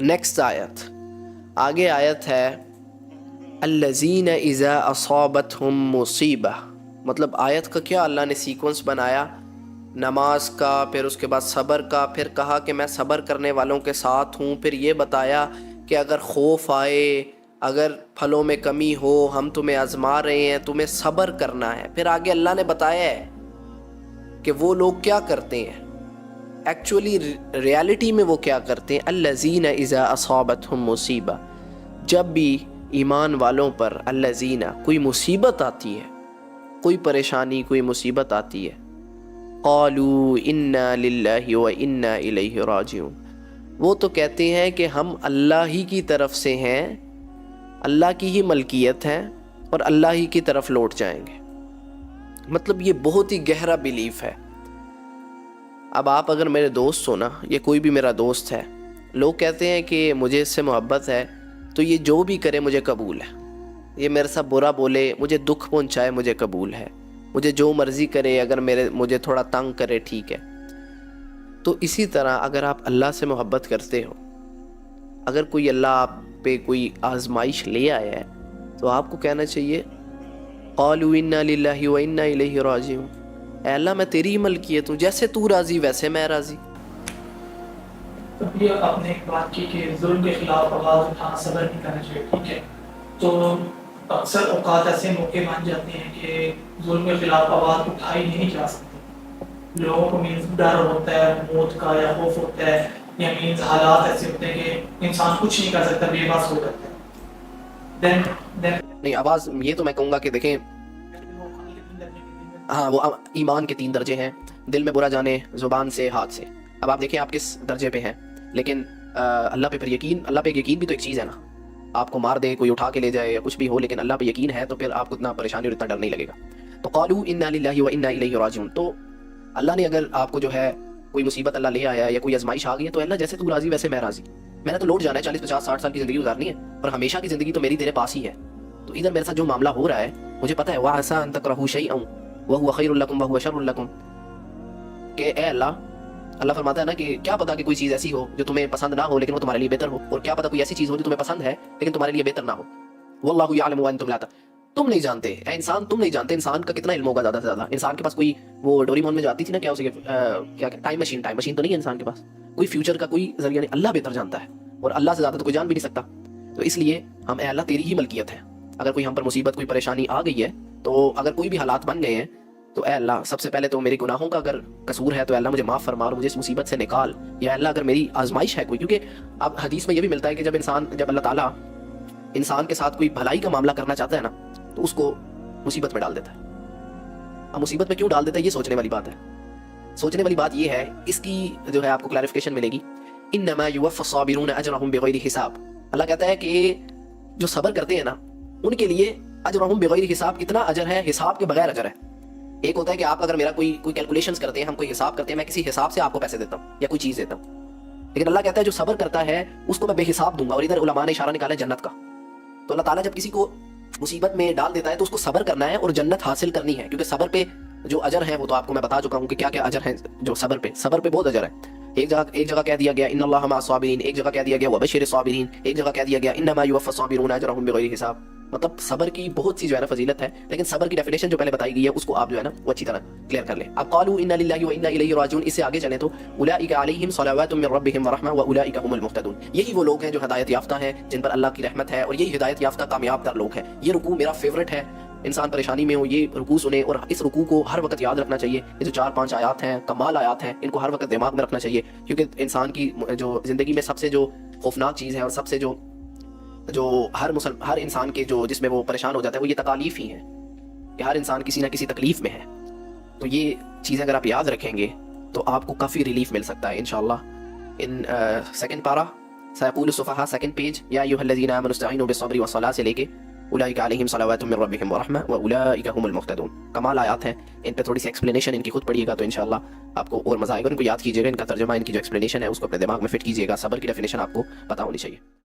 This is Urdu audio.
نیکسٹ آیت، آگے آیت ہے الذین اذا اصابتہم مصیبہ، مطلب آیت کا کیا اللہ نے سیکونس بنایا، نماز کا، پھر اس کے بعد صبر کا، پھر کہا کہ میں صبر کرنے والوں کے ساتھ ہوں، پھر یہ بتایا کہ اگر خوف آئے، اگر پھلوں میں کمی ہو، ہم تمہیں آزما رہے ہیں، تمہیں صبر کرنا ہے۔ پھر آگے اللہ نے بتایا ہے کہ وہ لوگ کیا کرتے ہیں، ایکچولی ریالٹی میں وہ کیا کرتے ہیں، الذین اذا اصابتہم مصیبہ، جب بھی ایمان والوں پر الذین کوئی مصیبت آتی ہے، کوئی پریشانی، کوئی مصیبت آتی ہے، قالوا انا للہ و انا الیہ راجعون، وہ تو کہتے ہیں کہ ہم اللہ ہی کی طرف سے ہیں، اللہ کی ہی ملکیت ہے اور اللہ ہی کی طرف لوٹ جائیں گے۔ مطلب یہ بہت ہی گہرا بیلیف ہے۔ اب آپ اگر میرے دوست ہو نا، یا کوئی بھی میرا دوست ہے، لوگ کہتے ہیں کہ مجھے اس سے محبت ہے تو یہ جو بھی کرے مجھے قبول ہے، یہ میرے ساتھ برا بولے، مجھے دکھ پہنچائے، مجھے قبول ہے، مجھے جو مرضی کرے، اگر مجھے تھوڑا تنگ کرے ٹھیک ہے۔ تو اسی طرح اگر آپ اللہ سے محبت کرتے ہو، اگر کوئی اللہ آپ پہ کوئی آزمائش لے آیا ہے تو آپ کو کہنا چاہیے قالوا انا للہ و انا الیہ راجعون، اے اللہ میں تیری ہی ملکیت ہوں، جیسے تو راضی ویسے میں راضی۔ ابھی آپ نے ایک بات کی کہ ظلم کے خلاف آواز اٹھانا، صبر نہیں کرنا چاہیے، ٹھیک ہے، تو اکثر اوقات ایسے موقع بن جاتے ہیں کہ ظلم کے خلاف آواز اٹھائی نہیں جا سکتی، لوگوں کو مینز ڈر ہوتا ہے موت کا، یا خوف ہوتا ہے، یا مینز حالات ایسے ہوتے ہیں کہ انسان کچھ نہیں کر سکتا، بے بس ہو جاتا ہے۔ نہیں، آواز یہ تو میں کہوں گا کہ دیکھیں، ہاں وہ ایمان کے 3 درجے ہیں، دل میں برا جانے، زبان سے، ہاتھ سے۔ اب آپ دیکھیں آپ کس درجے پہ ہیں، لیکن اللہ پہ پھر یقین، اللہ پہ یقین بھی تو ایک چیز ہے نا، آپ کو مار دے، کوئی اٹھا کے لے جائے یا کچھ بھی ہو، لیکن اللہ پہ یقین ہے تو پھر آپ کو اتنا پریشانی اور اتنا ڈر نہیں لگے گا۔ تو قالوا انا للہ و انا الیہ راجعون، تو اللہ نے اگر آپ کو جو ہے کوئی مصیبت اللہ لے آیا یا کوئی آزمائش آ گئی ہے تو اللہ جیسے تو راضی ویسے میں راضی، میں نے تو لوٹ جانا ہے، 40 50 60 سال کی زندگی گزارنی ہے اور ہمیشہ کی زندگی تو میری تیرے پاس ہی ہے۔ تو ادھر میرے ساتھ جو معاملہ ہو رہا ہے مجھے پتہ ہے، وَعَسَىٰ أَن تَكْرَهُوا شَيْئًا وَهُوَ خَيْرٌ لَكُمْ وَهُوَ شَرٌ لَكُمْ، کہ اے اللہ فرماتا ہے نا کہ کیا پتا کہ کوئی چیز ایسی ہو جو تمہیں پسند نہ ہو لیکن وہ تمہارے لیے بہتر ہو، اور کیا پتا کوئی ایسی چیز ہو جو تمہیں پسند ہے لیکن تمہارے لیے بہتر نہ ہو۔ وَاللَّهُ يَعْلَمُ وَأَنْتُمْ لَا تَعْلَمُونَ، تم نہیں جانتے، اے انسان تم نہیں جانتے انسان کا کتنا علم ہوگا زیادہ سے زیادہ۔ انسان کے پاس کوئی وہ ڈوریمون میں جو آتی تھی نا، کیا اسے کیا ٹائم مشین تو نہیں ہے انسان کے پاس، کوئی فیوچر کا کوئی ذریعہ نہیں، اللہ بہتر جانتا ہے، اور اللہ سے زیادہ تو کوئی جان بھی نہیں سکتا۔ تو اس لیے ہم، اے اللہ تیری ہی ملکیت ہے، اگر کوئی ہم پر مصیبت، کوئی پریشانی آ گئی ہے، تو اگر کوئی بھی حالات بن گئے ہیں تو اے اللہ سب سے پہلے تو میرے گناہوں کا اگر قصور ہے تو اے اللہ مجھے معاف فرما اور مجھے اس مصیبت سے نکال، یا اللہ اگر میری آزمائش ہے کوئی، کیونکہ اب حدیث میں یہ بھی ملتا ہے کہ جب اللہ تعالیٰ انسان کے ساتھ کوئی بھلائی کا معاملہ کرنا چاہتا ہے نا تو اس کو مصیبت میں ڈال دیتا ہے۔ اب مصیبت میں کیوں ڈال دیتا ہے، یہ سوچنے والی بات ہے۔ سوچنے والی بات یہ ہے، اس کی جو ہے آپ کو کلیریفیکیشن ملے گی، انما یوفی الصابرون اجرهم بغیر حساب، اللہ کہتا ہے کہ جو صبر کرتے ہیں نا ان کے لیے اجرهم بغیر حساب، اتنا اجر ہے حساب کے بغیر اجر ہے۔ ایک ہوتا ہے کہ آپ اگر میرا کوئی کیلکولیشنز کرتے ہیں، ہم کوئی حساب کرتے ہیں، میں کسی حساب سے آپ کو پیسے دیتا ہوں یا کوئی چیز دیتا ہوں، لیکن اللہ کہتا ہے جو صبر کرتا ہے اس کو میں بے حساب دوں گا، اور ادھر علماء نے اشارہ نکالا ہے جنت کا۔ تو اللہ تعالیٰ جب کسی کو مصیبت میں ڈال دیتا ہے تو اس کو صبر کرنا ہے اور جنت حاصل کرنی ہے، کیونکہ صبر پہ جو اجر ہے وہ تو آپ کو میں بتا چکا ہوں کہ کیا کیا اجر ہیں جو صبر پہ بہت اجر ہے۔ ایک جگہ کہہ دیا گیا ان اللہ مع الصابرین، ایک جگہ کہہ دیا گیا وبشر الصابرین، ایک جگہ کہہ دیا گیا انما یوفی الصابرون اجرهم بغیر حساب۔ مطلب صبر کی بہت سی جو ہے نا فضیلت ہے، لیکن صبر کی ڈیفینیشن جو پہلے بتائی گئی ہے اس کو آپ جو ہے نا وہ اچھی طرح کلیئر کر لیں۔ اب قالوا انا للہ و انا الیہ راجعون، اس سے آگے چلیں تو اولئک علیہم صلوات من ربہم ورحمہ واولئک هم المہتدون، یہی وہ لوگ ہیں جو ہدایت یافتہ ہیں، جن پر اللہ کی رحمت ہے، اور یہی ہدایت یافتہ کامیاب تر لوگ ہیں۔ یہ رکوع میرا فیورٹ ہے، انسان پریشانی میں ہو یہ رکوع سنے، اور اس رکوع کو ہر وقت یاد رکھنا چاہیے۔ یہ جو 4 5 آیات ہیں کمال آیات ہیں، ان کو ہر وقت دماغ میں رکھنا چاہیے، کیونکہ انسان کی جو زندگی میں سب سے جو خوفناک چیز ہے اور سب سے جو ہر انسان کے جو جس میں وہ پریشان ہو جاتا ہے وہ یہ تکالیف ہی ہیں، کہ ہر انسان کسی نہ کسی تکلیف میں ہے۔ تو یہ چیزیں اگر آپ یاد رکھیں گے تو آپ کو کافی ریلیف مل سکتا ہے انشاءاللہ۔ ان سیکنڈ پارہ سیقول السفہاء سیکنڈ پیج، یا ایھا الذین آمنوا استعینوا بالصبر والصلاۃ سے لے کے اولئک علیہم صلوات من ربہم ورحمہ واولئک هم المہتدون، کمال آیات ہیں۔ ان پہ تھوڑی سی ایکسپلینیشن ان کی خود پڑھیے گا تو انشاءاللہ آپ کو اور مزہ آئے گا، ان کو یاد کیجیے گا، ان کا ترجمہ، ان کی جو ایکسپلینیشن ہے اس کو اپنے دماغ میں فٹ کیجیے گا۔ صبر کی ڈیفینیشن آپ کو پتہ ہونی چاہیے۔